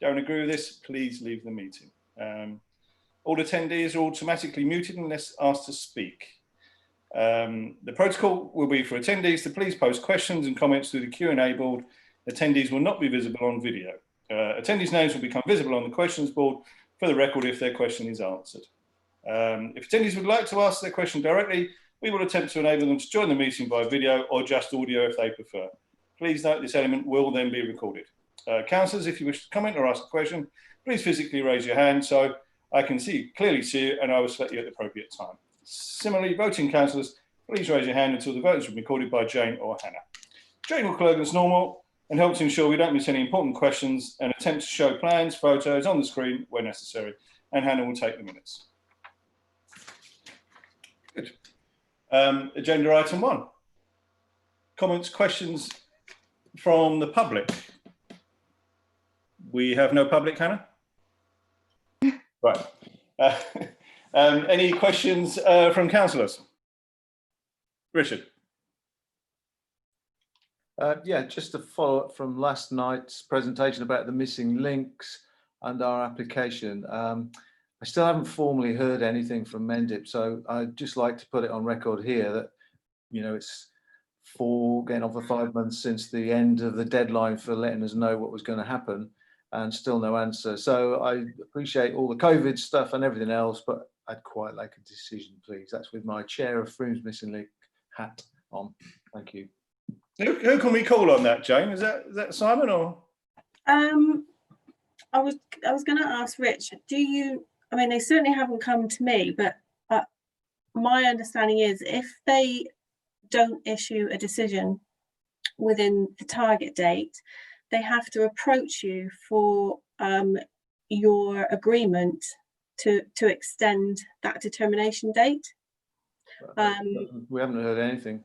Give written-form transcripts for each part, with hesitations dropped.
Don't agree with this, please leave the meeting. All attendees are automatically muted unless asked to speak. The protocol will be for attendees to please post questions and comments through the Q&A board. Attendees will not be visible on video. Attendees' names will become visible on the questions board for the record if their question is answered. If attendees would like to ask their question directly, we will attempt to enable them to join the meeting by video or just audio if they prefer. Please note this element will then be recorded. Councillors, if you wish to comment or ask a question, please physically raise your hand so I can clearly see you and I will select you at the appropriate time. Similarly, voting councillors, please raise your hand until the vote has been recorded by Jane or Hannah. Jane will clerk as normal and help to ensure we don't miss any important questions and attempt to show plans, photos on the screen where necessary, and Hannah will take the minutes. Good. Agenda item 1. Comments, questions from the public. We have no public, Hannah? Right. Any questions from councillors? Richard. Yeah, just to follow up from last night's presentation about the missing links and our application. I still haven't formally heard anything from Mendip, so I'd just like to put it on record here that, you know, it's getting on for 5 months since the end of the deadline for letting us know what was going to happen, and still no answer. So I appreciate all the COVID stuff and everything else, but I'd quite like a decision, please. That's with my Chair of Froomes Missing Link hat on. Thank you. Who can we call on that, Jane? Is that Simon or? I was going to ask Rich. I mean, they certainly haven't come to me, but my understanding is if they don't issue a decision within the target date, they have to approach you for your agreement to extend that determination date. We haven't heard anything.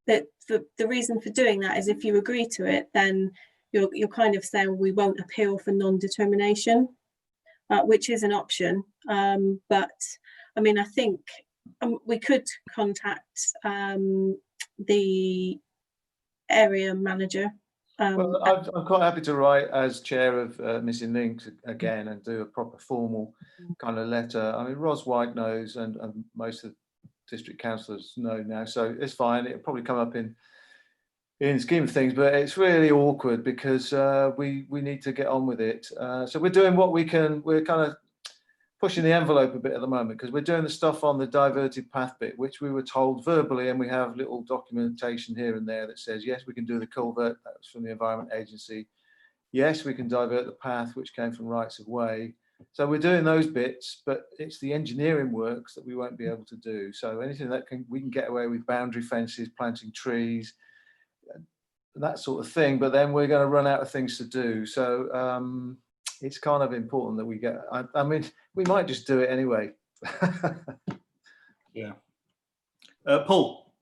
The reason for doing that is if you agree to it, then you're kind of saying we won't appeal for non-determination, which is an option. But I mean, I think we could contact the area manager. Well, I'm quite happy to write as chair of Missing Links again and do a proper formal kind of letter. I mean, Ros White knows, and most of the district councillors know now, so it's fine. It'll probably come up in the scheme of things, but it's really awkward because we need to get on with it. So we're doing what we can. We're kind of pushing the envelope a bit at the moment because we're doing the stuff on the diverted path bit, which we were told verbally, and we have little documentation here and there that says, yes, we can do the culvert. That was from the Environment Agency. Yes, we can divert the path, which came from Rights of Way. So we're doing those bits, but it's the engineering works that we won't be able to do. So anything that we can get away with, boundary fences, planting trees, that sort of thing, but then we're going to run out of things to do. So it's kind of important that we get, I mean, we might just do it anyway. Yeah. Paul.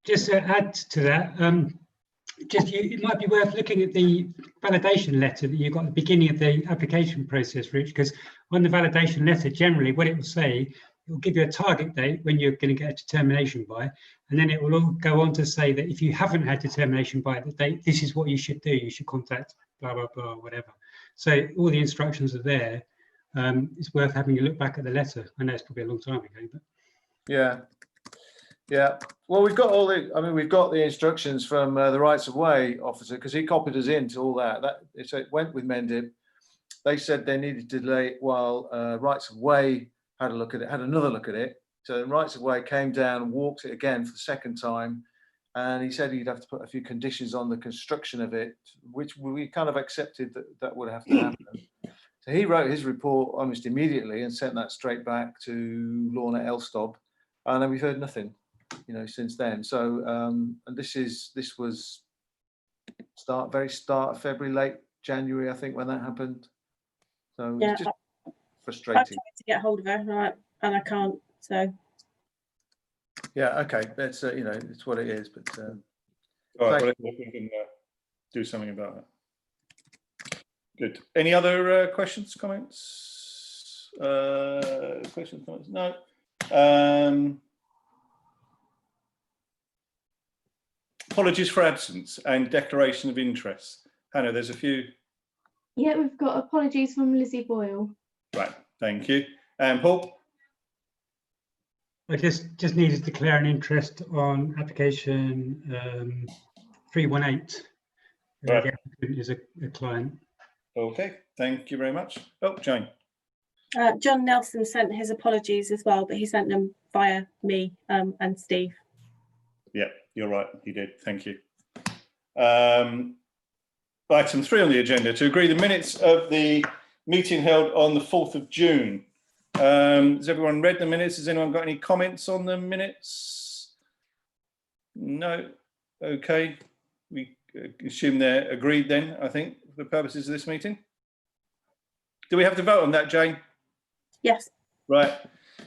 Just to add to that, it might be worth looking at the validation letter that you got at the beginning of the application process, Rich, because on the validation letter, generally what it will say, it will give you a target date when you're going to get a determination by, and then it will all go on to say that if you haven't had determination by the date, this is what you should do. You should contact blah, blah, blah, whatever. So all the instructions are there. It's worth having a look back at the letter. I know it's probably a long time ago, but. Yeah. Well, we've got we've got the instructions from the Rights of Way officer, because he copied us into all that. So it went with Mendip. They said they needed to delay it while Rights of Way had another look at it. So Rights of Way came down, walked it again for the second time, and he said he'd have to put a few conditions on the construction of it, which we kind of accepted that would have to happen. So he wrote his report almost immediately and sent that straight back to Lorna Elstob, and then we've heard nothing, since then. So and this was very start of February, late January, I think, when that happened. So yeah, it's just frustrating. I've tried to get hold of her, and I can't. So yeah, okay, that's it's what it is. But all right, well, we can do something about that. Good. Any other questions, comments? Questions, comments? No. Apologies for absence and declaration of interest. Hannah, there's a few Yeah, we've got apologies from Lizzie Boyle. Right, thank you. And Paul? I just needed to declare an interest on application 318. Right. The applicant is a client. Okay, thank you very much. Oh, Jane. John Nelson sent his apologies as well, but he sent them via me and Steve. Yeah, you're right, he did. Thank you. Item 3 on the agenda, to agree the minutes of the meeting held on the 4th of June. Has everyone read the minutes? Has anyone got any comments on the minutes? No. Okay. We assume they're agreed then, I think, for the purposes of this meeting. Do we have to vote on that, Jane? Yes. Right.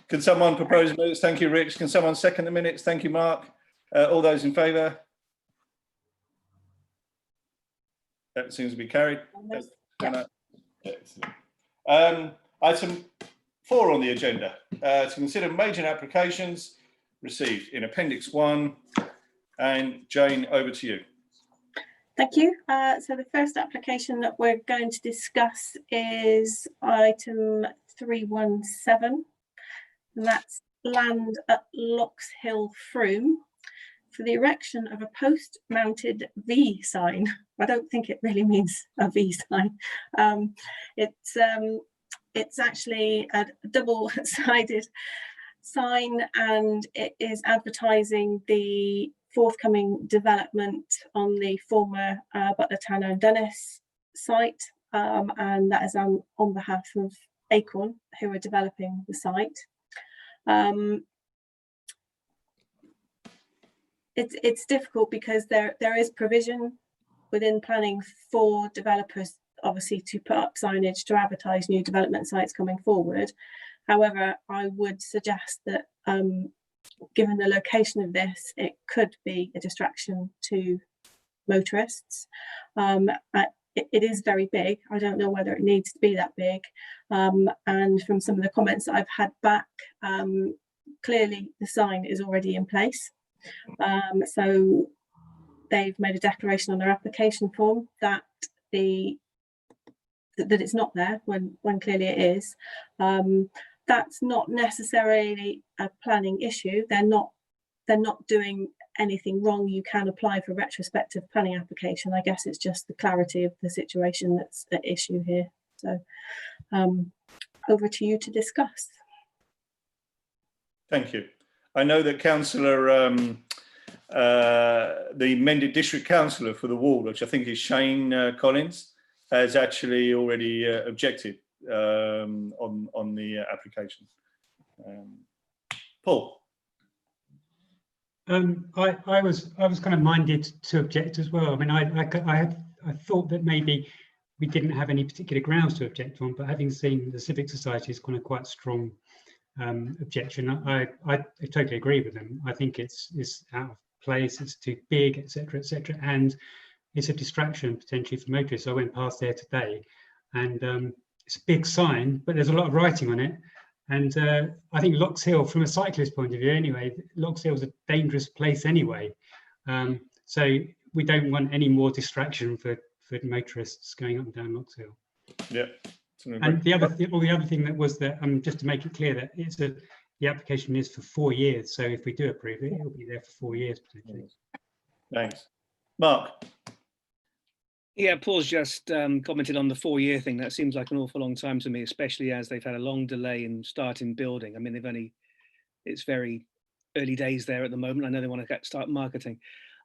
Can someone propose minutes? Thank you, Rich. Can someone second the minutes? Thank you, Mark. All those in favour? That seems to be carried. Yeah. Item 4 on the agenda, to consider major applications received in Appendix 1. And Jane, over to you. Thank you. So the first application that we're going to discuss is item 317, and that's land at Locks Hill, Froome, for the erection of a post-mounted V sign. I don't think it really means a V sign. It's actually a double-sided sign, and it is advertising the forthcoming development on the former Butler Town and Dennis site, and that is on behalf of Acorn, who are developing the site. It's difficult because there is provision within planning for developers, obviously, to put up signage to advertise new development sites coming forward. However, I would suggest that given the location of this, it could be a distraction to motorists. It is very big. I don't know whether it needs to be that big. And from some of the comments that I've had back, clearly the sign is already in place. So they've made a declaration on their application form that that it's not there when clearly it is. That's not necessarily a planning issue. They're not doing anything wrong. You can apply for retrospective planning application. I guess it's just the clarity of the situation that's at issue here. So over to you to discuss. Thank you. I know that Councillor, the Mendip District Councillor for the ward, which I think is Shane Collins, has actually already objected on the application. Paul. I was kind of minded to object as well. I mean, I thought that maybe we didn't have any particular grounds to object on, but having seen the Civic Society's kind of quite strong objection, I totally agree with them. I think it's out of place, it's too big, etc., and it's a distraction potentially for motorists. I went past there today, and it's a big sign, but there's a lot of writing on it. And I think Locks Hill, from a cyclist point of view anyway, Locks Hill is a dangerous place anyway. So we don't want any more distraction for motorists going up and down Locks Hill. Yeah. And the other thing that was that, just to make it clear that the application is for 4 years. So if we do approve it, it'll be there for 4 years potentially. Thanks. Mark. Yeah, Paul's just commented on the 4-year thing. That seems like an awful long time to me, especially as they've had a long delay in starting building. I mean, it's very early days there at the moment. I know they want to start marketing.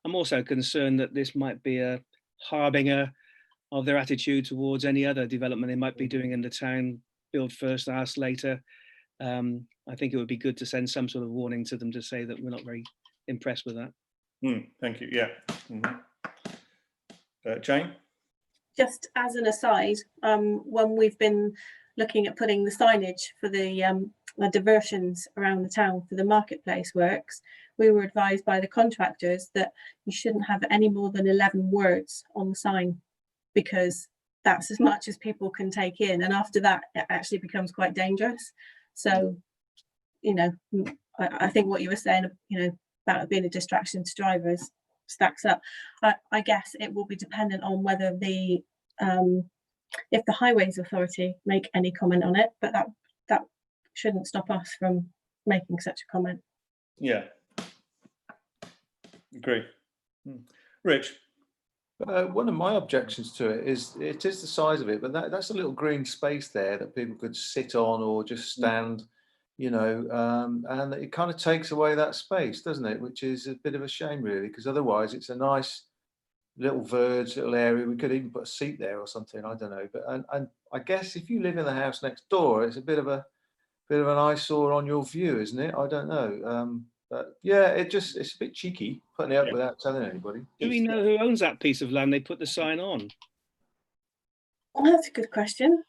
I'm also concerned that this might be a harbinger of their attitude towards any other development they might be doing in the town, build first, ask later. I think it would be good to send some sort of warning to them to say that we're not very impressed with that. Thank you. Yeah. Jane? Just as an aside, when we've been looking at putting the signage for the diversions around the town for the marketplace works, we were advised by the contractors that you shouldn't have any more than 11 words on the sign, because that's as much as people can take in, and after that it actually becomes quite dangerous. So, you know, I think what you were saying, you know, about it being a distraction to drivers stacks up. I guess it will be dependent on whether the if the Highways Authority make any comment on it, but that shouldn't stop us from making such a comment. Yeah. Agree. Rich? One of my objections to it is the size of it, but that's a little green space there that people could sit on or just stand, you know, and it kind of takes away that space, doesn't it? Which is a bit of a shame, really, because otherwise it's a nice little verge, little area. We could even put a seat there or something. I don't know, but and I guess if you live in the house next door, it's a bit of an eyesore on your view, isn't it? I don't know. But yeah, it's a bit cheeky putting it up without telling anybody. Do we know who owns that piece of land they put the sign on? Well, that's a good question.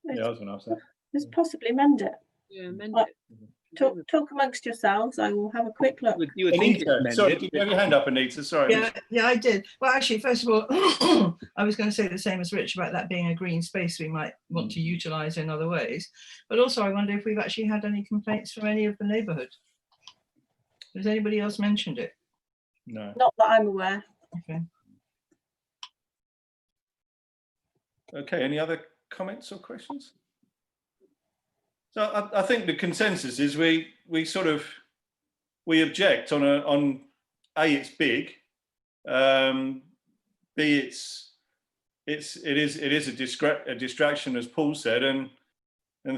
Yeah, I was going to ask that. Let's possibly mend it. Yeah, amend Uh, it. Talk amongst yourselves. I will have a quick look. You would think it's Anita, sorry, amended. you have your hand up, Anita. Sorry. Yeah, I did. Well, actually, first of all, I was going to say the same as Rich about that being a green space we might want to utilise in other ways. But also, I wonder if we've actually had any complaints from any of the neighbourhood. Has anybody else mentioned it? No. Not that I'm aware. Okay. Okay, any other comments or questions? So I think the consensus is we object on A, it's big, B, it is a distraction, as Paul said, and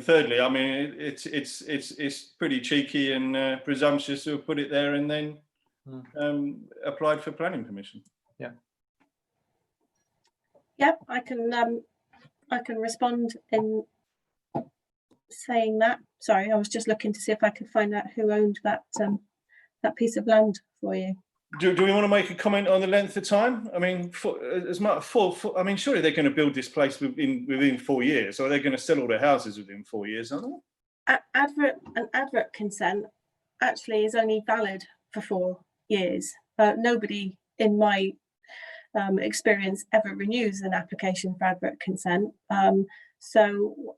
thirdly, I mean, it's pretty cheeky and presumptuous to have put it there and then applied for planning permission. Yeah. Yep, I can respond in saying that. Sorry, I was just looking to see if I could find out who owned that piece of land for you. Do we want to make a comment on the length of time? I mean, I mean, surely they're going to build this place within 4 years, or they're going to sell all their houses within 4 years, aren't they? An advert consent actually is only valid for 4 years. Nobody in my experience ever renews an application for advert consent. So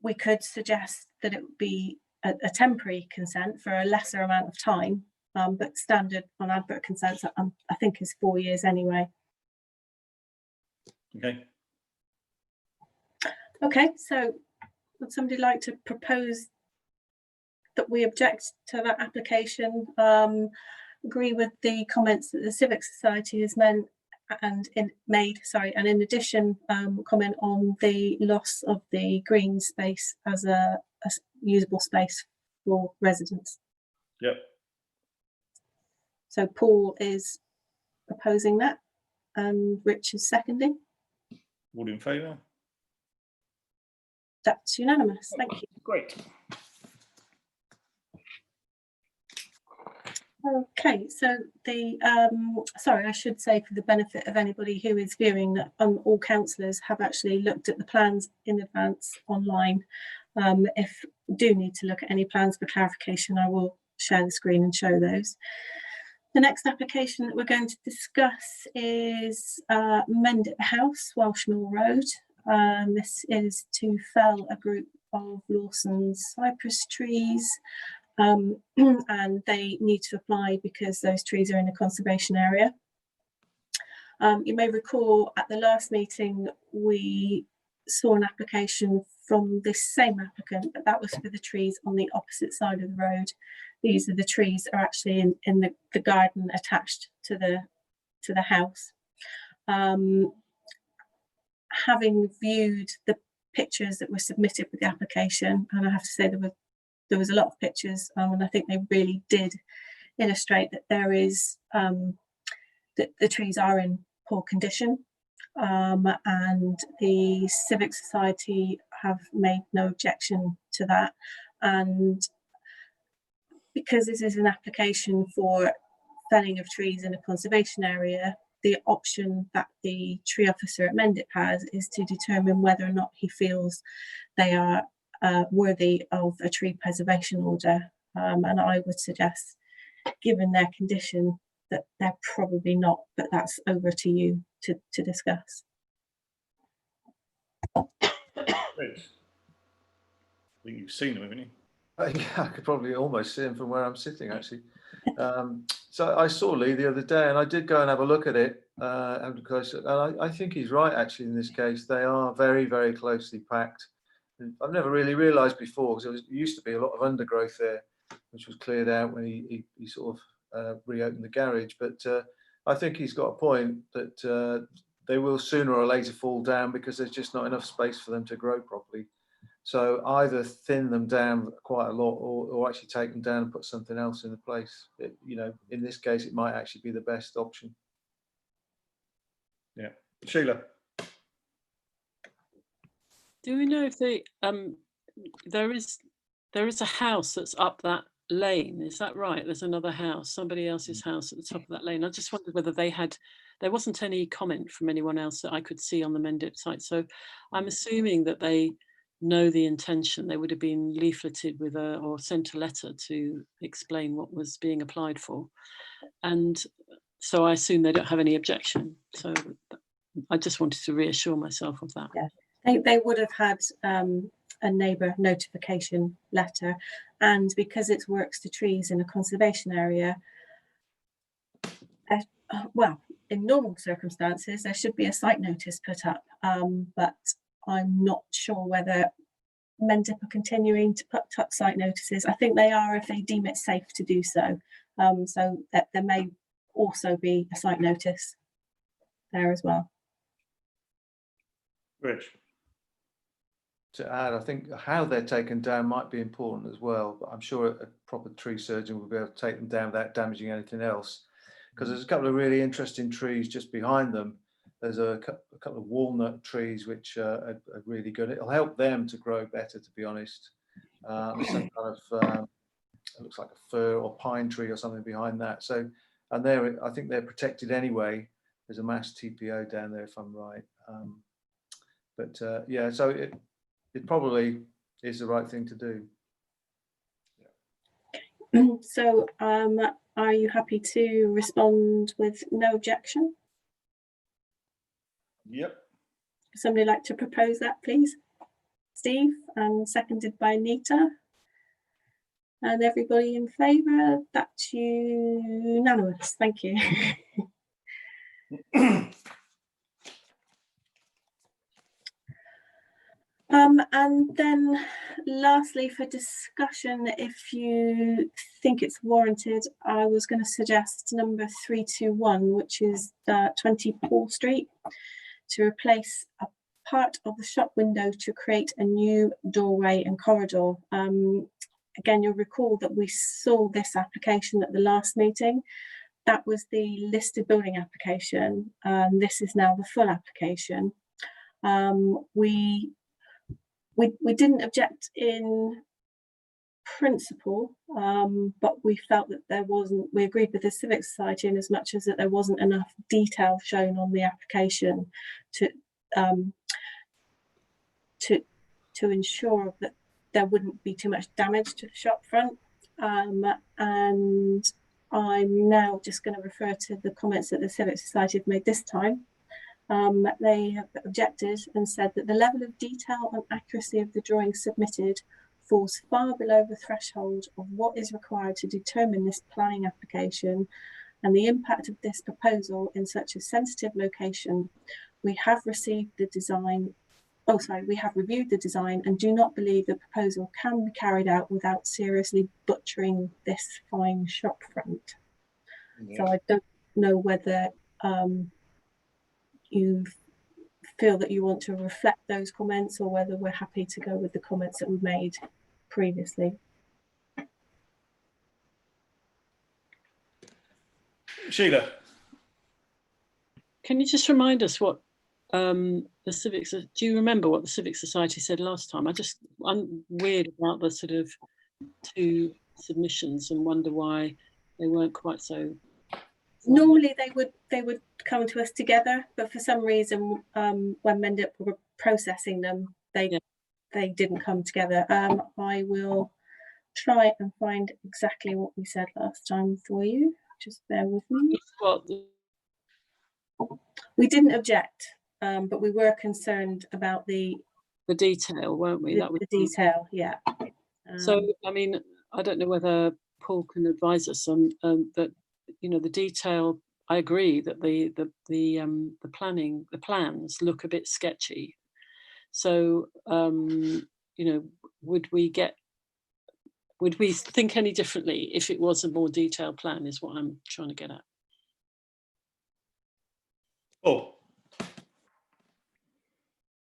we could suggest that it would be a temporary consent for a lesser amount of time, but standard on advert consents, I think, is 4 years anyway. Okay. Okay, so would somebody like to propose that we object to that application, agree with the comments that the Civic Society has made, and in addition, comment on the loss of the green space as a usable space for residents. Yep. So Paul is proposing that, and Rich is seconding. All in favour? That's unanimous. Thank you. Great. Okay, so sorry, I should say, for the benefit of anybody who is viewing, that all councillors have actually looked at the plans in advance online. If you do need to look at any plans for clarification, I will share the screen and show those. The next application that we're going to discuss is Mendip House, Welshmill Road. This is to fell a group of Lawson's cypress trees. And they need to apply because those trees are in a conservation area. You may recall at the last meeting we saw an application from this same applicant, but that was for the trees on the opposite side of the road. These are the trees that are actually in the garden attached to the house. Having viewed the pictures that were submitted with the application, and I have to say there was a lot of pictures, and I think they really did illustrate that there is that the trees are in poor condition, and the Civic Society have made no objection to that. And because this is an application for felling of trees in a conservation area, the option that the tree officer at Mendip has is to determine whether or not he feels they are worthy of a tree preservation order, and I would suggest, given their condition, that they're probably not, but that's over to you to discuss. Rich, I think you've seen them, haven't you? Yeah, I could probably almost see them from where I'm sitting, actually. So I saw Lee the other day, and I did go and have a look at it. Close. And I think he's right, actually, in this case. They are very, very closely packed. And I've never really realised before, because there used to be a lot of undergrowth there, which was cleared out when he sort of reopened the garage. But I think he's got a point that they will sooner or later fall down because there's just not enough space for them to grow properly. So either thin them down quite a lot or actually take them down and put something else in the place. In this case, it might actually be the best option. Yeah. Sheila. Do we know if there is a house that's up that lane? Is that right? There's another house, somebody else's house at the top of that lane. I just wondered whether there wasn't any comment from anyone else that I could see on the Mendip site. So I'm assuming that they know the intention. They would have been leafleted with or sent a letter to explain what was being applied for. And so I assume they don't have any objection. So I just wanted to reassure myself of that. Yeah, they would have had a neighbour notification letter, and because it's works to trees in a conservation area, well, in normal circumstances there should be a site notice put up, but I'm not sure whether Mendip are continuing to put up site notices. I think they are if they deem it safe to do so. So that there may also be a site notice there as well. Rich. To add, I think how they're taken down might be important as well, but I'm sure a proper tree surgeon will be able to take them down without damaging anything else. Because there's a couple of really interesting trees just behind them. There's a couple of walnut trees which are really good. It'll help them to grow better, to be honest. There's some kind of it looks like a fir or pine tree or something behind that. So, and I think they're protected anyway. There's a mass TPO down there, if I'm right. Yeah, so it probably is the right thing to do. So are you happy to respond with no objection? Yep. Somebody like to propose that, please? Steve, and seconded by Nita. And everybody in favour? That's unanimous. Thank you. And then lastly, for discussion, if you think it's warranted, I was going to suggest number 321, which is 20 Paul Street, to replace a part of the shop window to create a new doorway and corridor. Again, you'll recall that we saw this application at the last meeting. That was the listed building application. This is now the full application. We didn't object in principle, but we felt that we agreed with the Civic Society in as much as that there wasn't enough detail shown on the application to ensure that there wouldn't be too much damage to the shop front. And I'm now just going to refer to the comments that the Civic Society have made this time. They have objected and said that the level of detail and accuracy of the drawing submitted falls far below the threshold of what is required to determine this planning application and the impact of this proposal in such a sensitive location. We have reviewed the design and do not believe the proposal can be carried out without seriously butchering this fine shop front. Yeah. So I don't know whether you feel that you want to reflect those comments or whether we're happy to go with the comments that we made previously. Sheila. Can you just remind us what do you remember what the Civic Society said last time? I'm weird about the sort of two submissions and wonder why they weren't quite so. Normally they would come to us together, but for some reason when Mendip were processing them, they didn't come together. I will try and find exactly what we said last time for you. Just bear with me. We didn't object, but we were concerned about the detail, weren't we? That was the detail, yeah. So I mean, I don't know whether Paul can advise us on that. You know, the detail I agree that the plans look a bit sketchy. So you know, would we think any differently if it was a more detailed plan? Is what I'm trying to get at. Oh,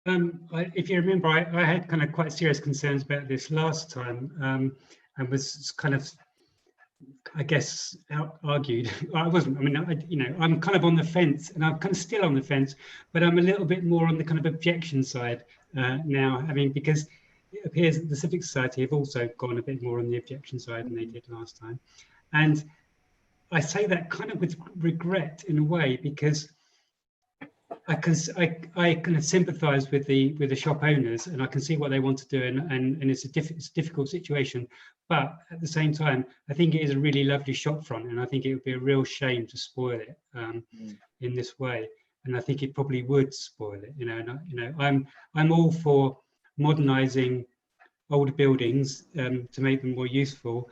If you remember, I had kind of quite serious concerns about this last time, and was kind of, I guess, argued. I wasn't. I mean, you know, I'm kind of on the fence, and I'm kind of still on the fence, but I'm a little bit more on the kind of objection side now. I mean, because it appears that the Civic Society have also gone a bit more on the objection side than they did last time, and I say that kind of with regret in a way, because I kind of sympathise with the shop owners, and I can see what they want to do, and it's a difficult situation. But at the same time, I think it is a really lovely shop front, and I think it would be a real shame to spoil it in this way. And I think it probably would spoil it. You know, and I'm all for modernising older buildings to make them more useful,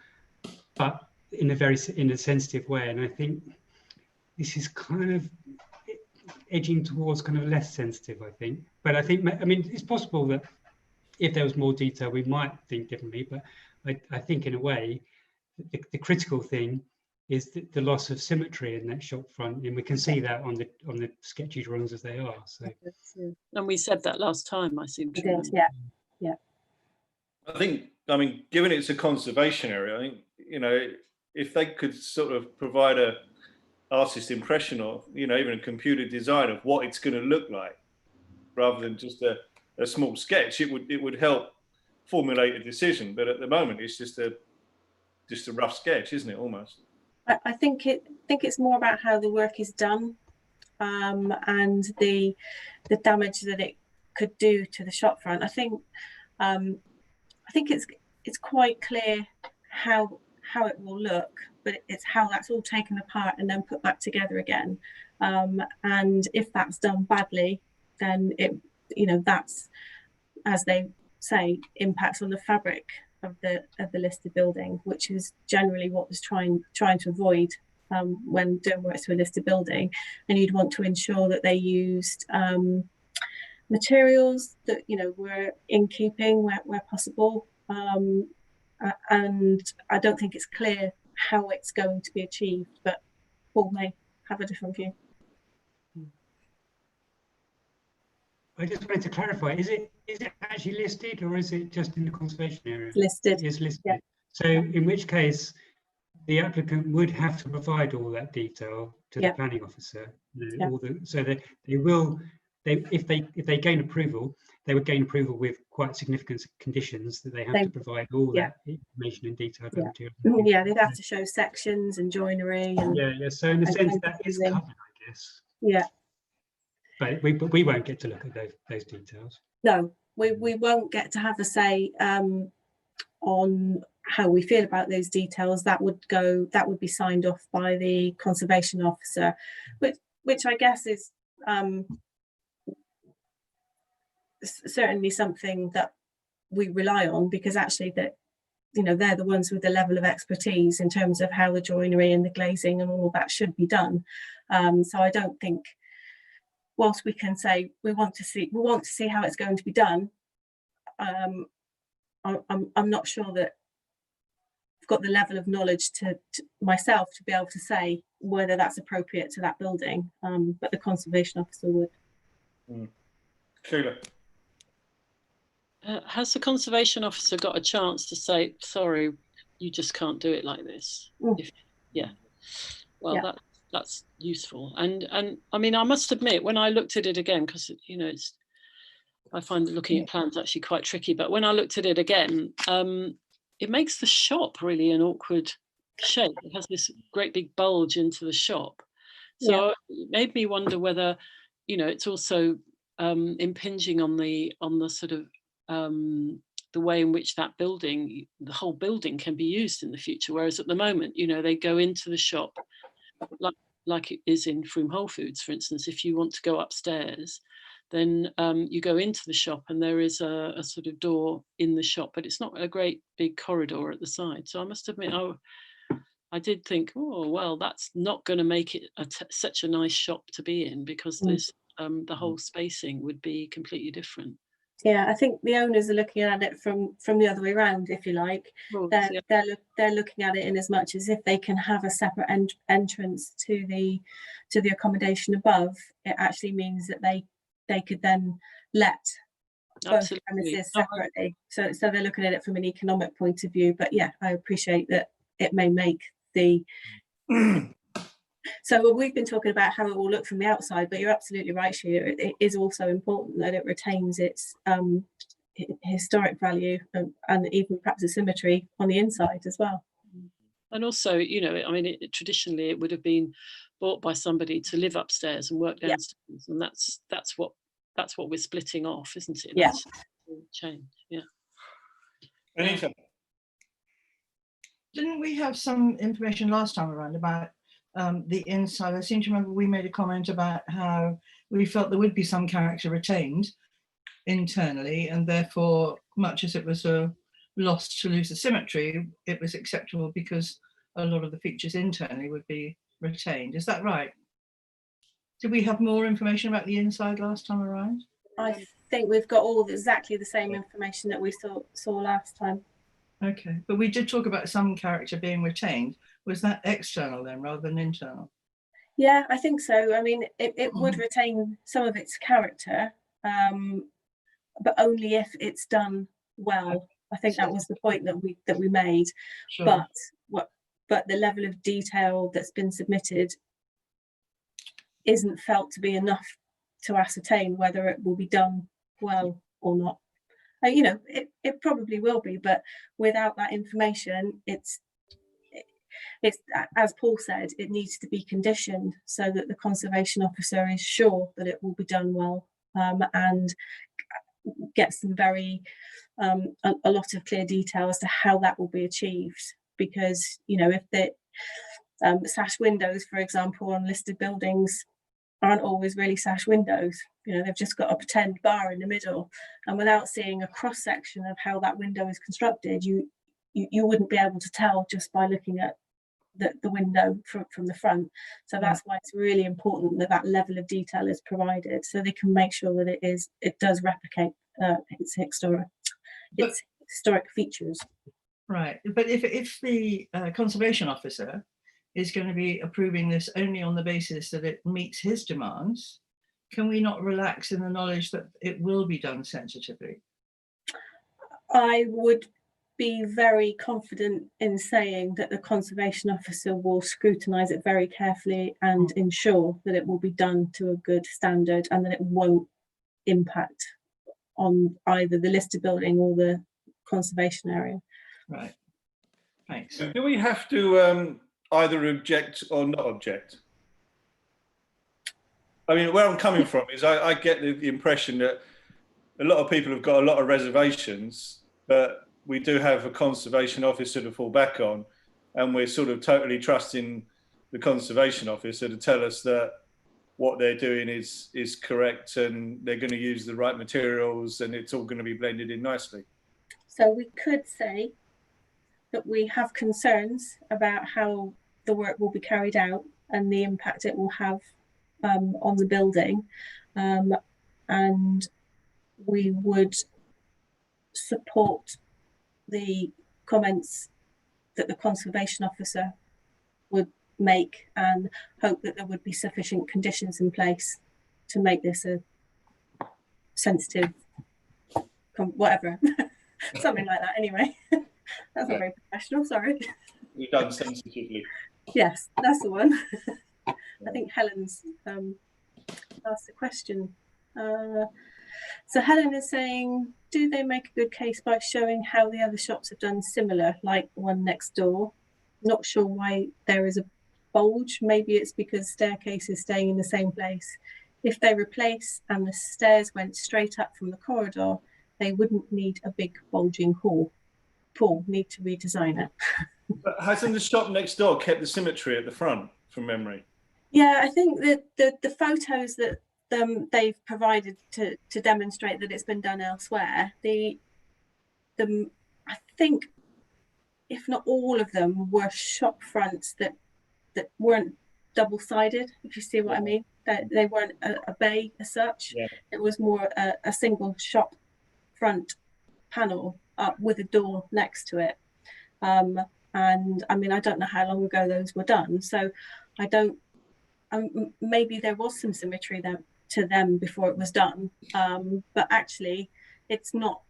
but in a sensitive way. And I think this is kind of edging towards kind of less sensitive, I think. But I mean, it's possible that if there was more detail, we might think differently. But I think in a way, the critical thing is the loss of symmetry in that shop front, and we can see that on the sketchy drawings as they are. So, and we said that last time, I seem to remember. Yeah. I think, I mean, given it's a conservation area, I think, you know, if they could sort of provide a artist impression of, you know, even a computer design of what it's going to look like, rather than just a small sketch, it would help formulate a decision. But at the moment, it's just a rough sketch, isn't it? Almost. I think it's more about how the work is done, and the damage that it could do to the shop front. I think it's quite clear how it will look, but it's how that's all taken apart and then put back together again. And if that's done badly, then that's, as they say, impacts on the fabric of the listed building, which is generally what was trying to avoid when doing works to a listed building. And you'd want to ensure that they used materials that were in keeping where possible. And I don't think it's clear how it's going to be achieved, but Paul may have a different view. I just wanted to clarify: is it actually listed, or is it just in the conservation area? Listed. It's listed. Yeah. So, in which case, the applicant would have to provide all that detail to the planning officer. So that they will. If they gain approval, they would gain approval with quite significant conditions that they have to provide all that information in detail. Yeah, they'd have to show sections and joinery. And, So in a sense, that is covered, I guess. Yeah. But we won't get to look at those details. No, we won't get to have a say on how we feel about those details. That would be signed off by the conservation officer, which I guess is certainly something that we rely on, because actually they're the ones with the level of expertise in terms of how the joinery and the glazing and all of that should be done. So I don't think, whilst we can say we want to see how it's going to be done, I'm not sure that I've got the level of knowledge to myself to be able to say whether that's appropriate to that building. But the conservation officer would. Sheila. Has the conservation officer got a chance to say, sorry, you just can't do it like this? That's useful. And I mean, I must admit, when I looked at it again, because I find looking at plans actually quite tricky, but when I looked at it again, it makes the shop really an awkward shape. It has this great big bulge into the shop. So it made me wonder whether, it's also impinging on the sort of the way in which that building, the whole building, can be used in the future. Whereas at the moment, they go into the shop like it is in Frome Whole Foods, for instance. If you want to go upstairs, then you go into the shop and there is a sort of door in the shop, but it's not a great big corridor at the side. So I must admit, I did think, oh well, that's not going to make it such a nice shop to be in, because there's the whole spacing would be completely different. Yeah, I think the owners are looking at it from the other way around, if you like. Well, They're looking at it in as much as if they can have a separate entrance to the accommodation above. It actually means that they could then let both absolutely. premises No, separately. So they're looking at it from an economic point of view. But yeah, I appreciate that it may make the. So we've been talking about how it will look from the outside, but you're absolutely right, Sheila. It is also important that it retains its historic value and even perhaps a symmetry on the inside as well. and also, you know, I mean, traditionally it would have been bought by somebody to live upstairs and work Yeah. downstairs, and that's what we're splitting off, isn't it? Yeah. That's the change. Yeah. Anita? Didn't we have some information last time around about the inside? I seem to remember we made a comment about how we felt there would be some character retained internally, and therefore, much as it was a loss to lose the symmetry, it was acceptable because a lot of the features internally would be retained. Is that right? Did we have more information about the inside last time around? I think we've got all exactly the same information that we saw last time. Okay, but we did talk about some character being retained. Was that external then rather than internal? Yeah, I think so. I mean, it would retain some of its character, but only if it's done well. I think that was the point that we made. Sure. But the level of detail that's been submitted isn't felt to be enough to ascertain whether it will be done well or not. You know, it probably will be, but without that information, it's as Paul said, it needs to be conditioned so that the conservation officer is sure that it will be done well, and gets some very a lot of clear detail as to how that will be achieved. Because, you know, if the sash windows, for example, on listed buildings aren't always really sash windows, you know, they've just got a pretend bar in the middle, and without seeing a cross section of how that window is constructed, you wouldn't be able to tell just by looking at the window from the front. So that's why it's really important that that level of detail is provided, so they can make sure that it does replicate its historic features. Right, but if the conservation officer is going to be approving this only on the basis that it meets his demands, can we not relax in the knowledge that it will be done sensitively? I would be very confident in saying that the conservation officer will scrutinise it very carefully and ensure that it will be done to a good standard and that it won't impact on either the listed building or the conservation area. Right, thanks. Do we have to either object or not object? I mean, where I'm coming from is I get the impression that a lot of people have got a lot of reservations, but we do have a conservation officer to fall back on, and we're sort of totally trusting the conservation officer to tell us that what they're doing is correct and they're going to use the right materials and it's all going to be blended in nicely. So we could say that we have concerns about how the work will be carried out and the impact it will have on the building, and we would support the comments that the conservation officer would make and hope that there would be sufficient conditions in place to make this a sensitive whatever something like that. Anyway, that's not very professional, sorry. We've done sensitively. Yes, that's the one. I think Helen's asked a question. So Helen is saying, do they make a good case by showing how the other shops have done similar, like the one next door? Not sure why there is a bulge. Maybe it's because staircase is staying in the same place. If they replace and the stairs went straight up from the corridor, they wouldn't need a big bulging hall. Paul, need to redesign it. But hasn't the shop next door kept the symmetry at the front, from memory? Yeah, I think that the photos that they've provided to demonstrate that it's been done elsewhere, I think if not all of them, were shop fronts that weren't double-sided, if you see what I mean. That they weren't a bay as such. Yeah. It was more a single shop front panel with a door next to it. And I mean, I don't know how long ago those were done, so I don't. Maybe there was some symmetry there to them before it was done, but actually, it's not.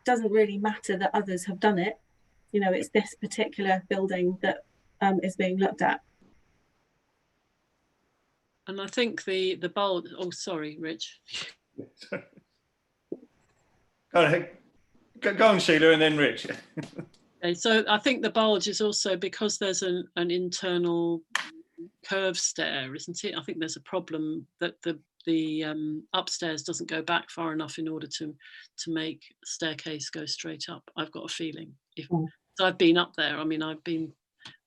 Doesn't really matter that others have done it. You know, it's this particular building that is being looked at. And I think the bulge. Oh, sorry, Rich. Go ahead. Go on, Sheila, and then Rich. Okay, so I think the bulge is also because there's an internal curved stair, isn't it? I think there's a problem that the upstairs doesn't go back far enough in order to make staircase go straight up. I've got a feeling. So I've been up there. I mean, I've been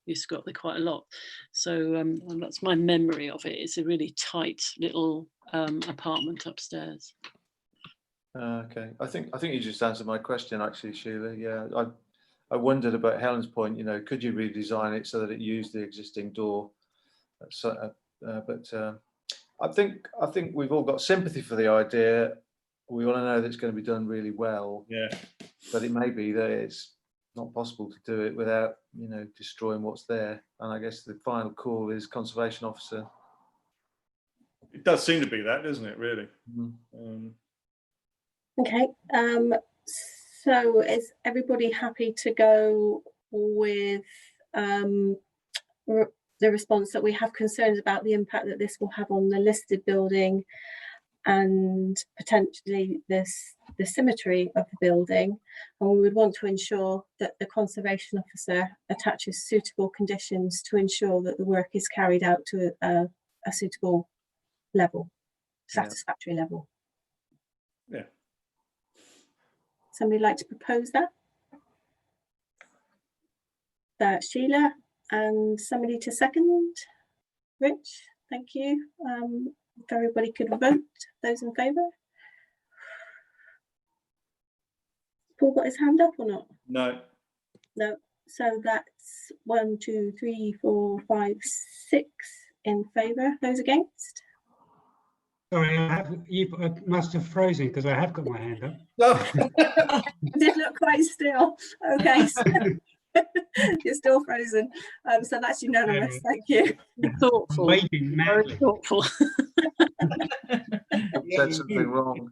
used to go up there quite a lot. So and that's my memory of it. It's a really tight little apartment upstairs. Okay, I think you just answered my question actually, Sheila. Yeah, I wondered about Helen's point. You know, could you redesign it so that it used the existing door? So, but I think we've all got sympathy for the idea. We want to know that it's going to be done really well. Yeah. But it may be that it's not possible to do it without, you know, destroying what's there. And I guess the final call is conservation officer. It does seem to be that, doesn't it? Really. Mm-hmm. Okay. So is everybody happy to go with the response that we have concerns about the impact that this will have on the listed building and potentially the symmetry of the building, and we would want to ensure that the conservation officer attaches suitable conditions to ensure that the work is carried out to a suitable level, satisfactory level. Yeah. Somebody like to propose that? Sheila, and somebody to second? Rich, thank you. If everybody could vote, those in favour? Paul got his hand up or not? No. No. So that's 1, 2, 3, 4, 5, 6 in favour. Those against? Sorry, you must have frozen because I have got my hand up. No. You did look quite still. Okay, so you're still frozen. So that's unanimous. Thank you. Thoughtful. Waving Very madly. thoughtful. Said something wrong.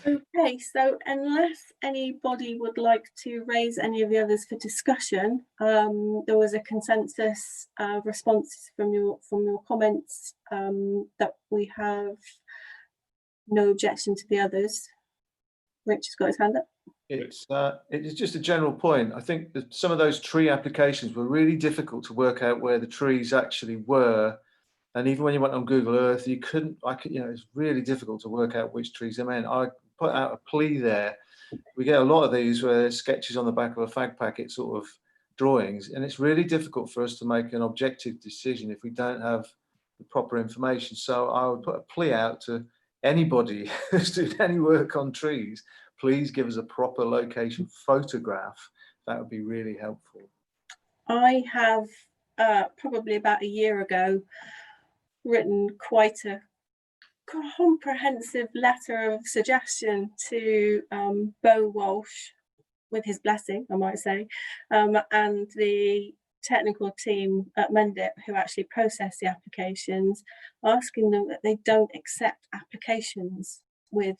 Okay, so unless anybody would like to raise any of the others for discussion, there was a consensus response from your comments that we have no objection to the others. Rich has got his hand up. It is just a general point. I think that some of those tree applications were really difficult to work out where the trees actually were. And even when you went on Google Earth, you couldn't, you know, it's really difficult to work out which trees they meant. I put out a plea there. We get a lot of these where there's sketches on the back of a fag packet sort of drawings, and it's really difficult for us to make an objective decision if we don't have the proper information. So I would put a plea out to anybody who's doing any work on trees, please give us a proper location photograph. That would be really helpful. I have probably about a year ago written quite a comprehensive letter of suggestion to Bo Walsh, with his blessing, I might say, and the technical team at Mendip who actually process the applications, asking them that they don't accept applications with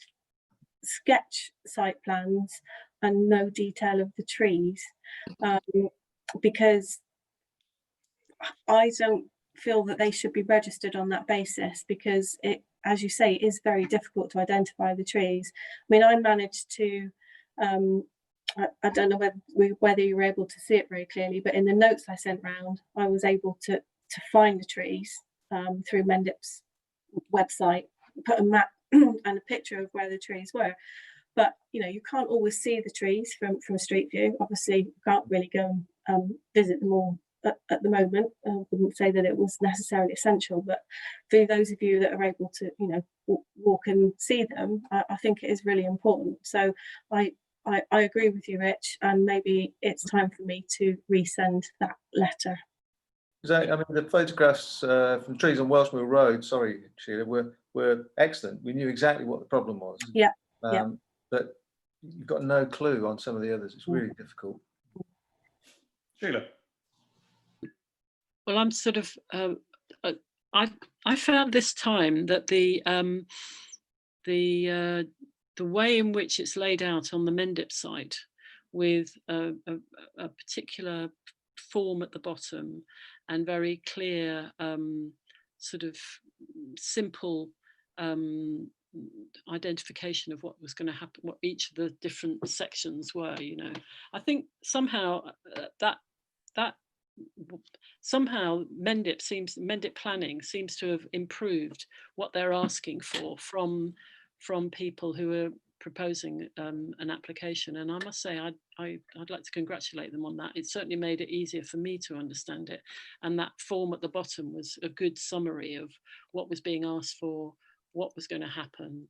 sketch site plans and no detail of the trees, because I don't feel that they should be registered on that basis, because it, as you say, is very difficult to identify the trees. I mean, I managed to I don't know whether you were able to see it very clearly, but in the notes I sent round, I was able to find the trees through Mendip's website, put a map and a picture of where the trees were. But you know, you can't always see the trees from Street View. Obviously, you can't really go and visit them all at the moment. I wouldn't say that it was necessarily essential, but for those of you that are able to, you know, walk and see them, I think it is really important. So I I agree with you, Rich, and maybe it's time for me to resend that letter. I mean, the photographs from trees on Welshmill Road, sorry, Sheila, were excellent. We knew exactly what the problem was. Yeah, yeah. But you've got no clue on some of the others. It's really difficult. Sheila. Well, I'm sort of, I found this time that the way in which it's laid out on the Mendip site, with a particular form at the bottom and very clear, sort of simple identification of what was going to happen, what each of the different sections were. You know, I think somehow that somehow Mendip planning seems to have improved what they're asking for from people who are proposing an application, and I must say I'd like to congratulate them on that. It certainly made it easier for me to understand it, and that form at the bottom was a good summary of what was being asked for, what was going to happen,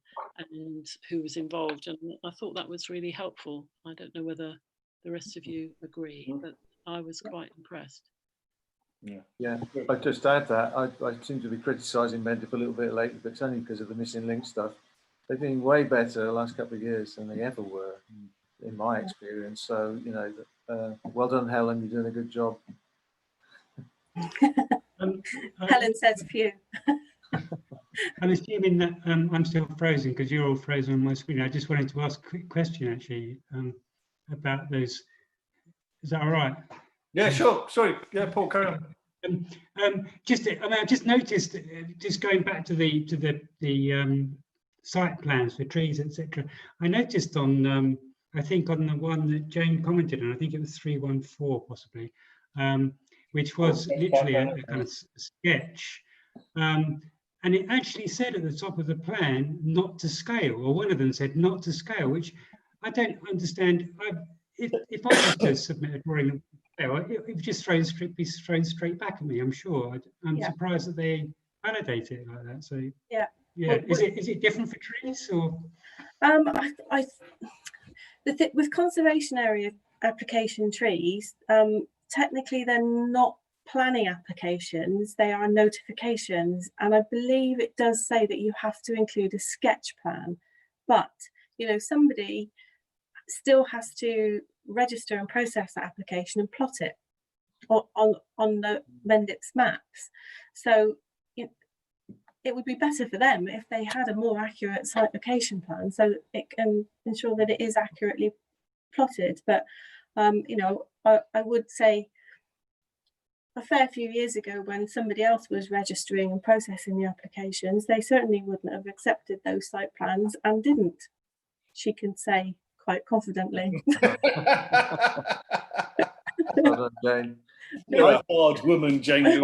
and who was involved, and I thought that was really helpful. I don't know whether the rest of you agree, but I was quite impressed. Yeah, I'd just add that I seem to be criticising Mendip a little bit lately, but it's only because of the missing link stuff. They've been way better the last couple of years than they ever were, in my experience. So, you know, well done, Helen. You're doing a good job. Helen says few. I'm assuming that I'm still frozen because you're all frozen on my screen. I just wanted to ask a quick question, actually, about those. Is that all right? Yeah, sure. Sorry. Yeah, Paul, carry on. I just noticed, just going back to the site plans for trees, etc. I noticed on, I think on the one that Jane commented on, I think it was 314 possibly, which was literally a kind of sketch. And it actually said at the top of the plan, not to scale, or one of them said not to scale, which I don't understand. If I was to submit a drawing, it would just be thrown straight back at me, I'm sure. I'm surprised that they validate it like that. So yeah, Well, is it different for trees or? With conservation area application trees, technically they're not planning applications, they are notifications, and I believe it does say that you have to include a sketch plan, but you know, somebody still has to register and process that application and plot it on the Mendip's maps. So it would be better for them if they had a more accurate site location plan, so that it can ensure that it is accurately plotted. But you know, I would say a fair few years ago, when somebody else was registering and processing the applications, they certainly wouldn't have accepted those site plans and didn't. She can say quite confidently. Well done, Jane. You're a hard woman, Jane.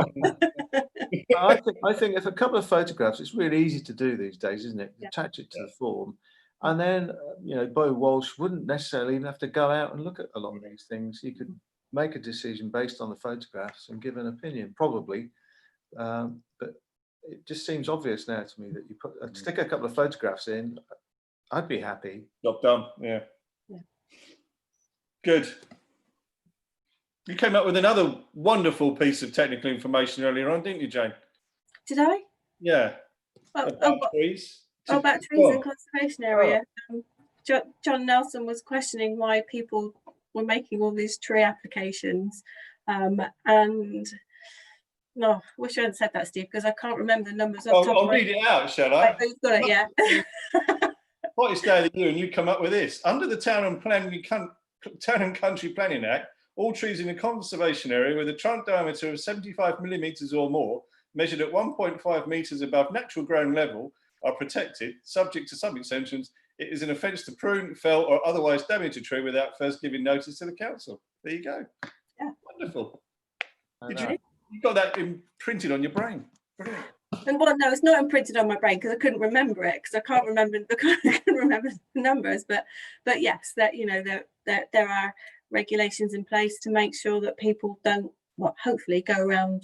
I think if a couple of photographs, it's really easy to do these days, isn't it? Yeah. Attach it to the form, and then you know, Bo Walsh wouldn't necessarily even have to go out and look at a lot of these things. He could make a decision based on the photographs and give an opinion, probably. But it just seems obvious now to me that you put stick a couple of photographs in. I'd be happy. Job done. Yeah. Good. You came up with another wonderful piece of technical information earlier on, didn't you, Jane? Did I? Yeah. About trees. about trees and conservation area. John Nelson was questioning why people were making all these tree applications, and no, wish I hadn't said that, Steve, because I can't remember the numbers off the top I'll of my read it out, shall I? You've got it, yeah. Hottest day of the year, and you come up with this. Under the Town and Country Planning Act, all trees in a conservation area with a trunk diameter of 75 millimetres or more, measured at 1.5 metres above natural ground level, are protected, subject to some exemptions. It is an offence to prune, fell, or otherwise damage a tree without first giving notice to the council. There you go. Yeah. Wonderful. You got that imprinted on your brain. Brilliant. And well, no, it's not imprinted on my brain because I couldn't remember it, because I can't remember the numbers. But yes, that, you know, there are regulations in place to make sure that people don't, well, hopefully go around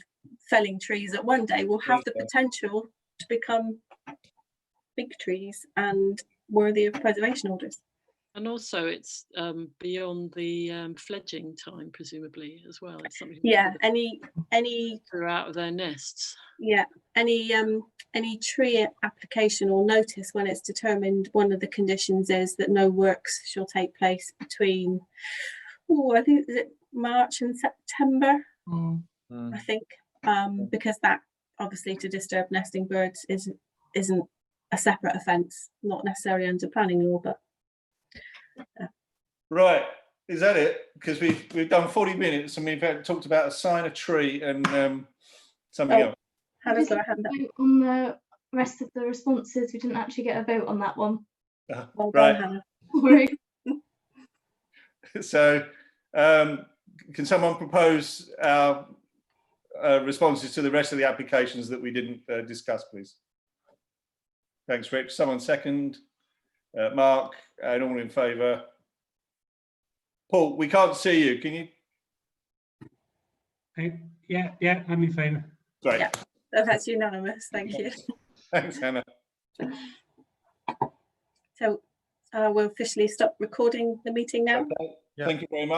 felling trees that one day will have the potential to become big trees and worthy of preservation orders. And also it's beyond the fledging time, presumably, as well. It's something Yeah, any out of their nests. yeah, any tree application or notice when it's determined, one of the conditions is that no works shall take place between, I think, is it March and September, Mm. I think, because that obviously to disturb nesting birds isn't a separate offence, not necessarily under planning law, but Right, is that it? Because we've done 40 minutes and we've talked about a sign, a tree, and something Oh. else. Hannah's We got a hand up. vote on the rest of the responses. We didn't actually get a vote on that one. Well done, Right. Hannah. Sorry. So, can someone propose our responses to the rest of the applications that we didn't discuss, please? Thanks, Rich. Someone second. Mark, and all in favour. Paul, we can't see you. Can you? Yeah, I'm in favour. Great. Yeah. That's unanimous. Thank you. Thanks, Hannah. So we'll officially stop recording the meeting now. Okay. Thank you very much.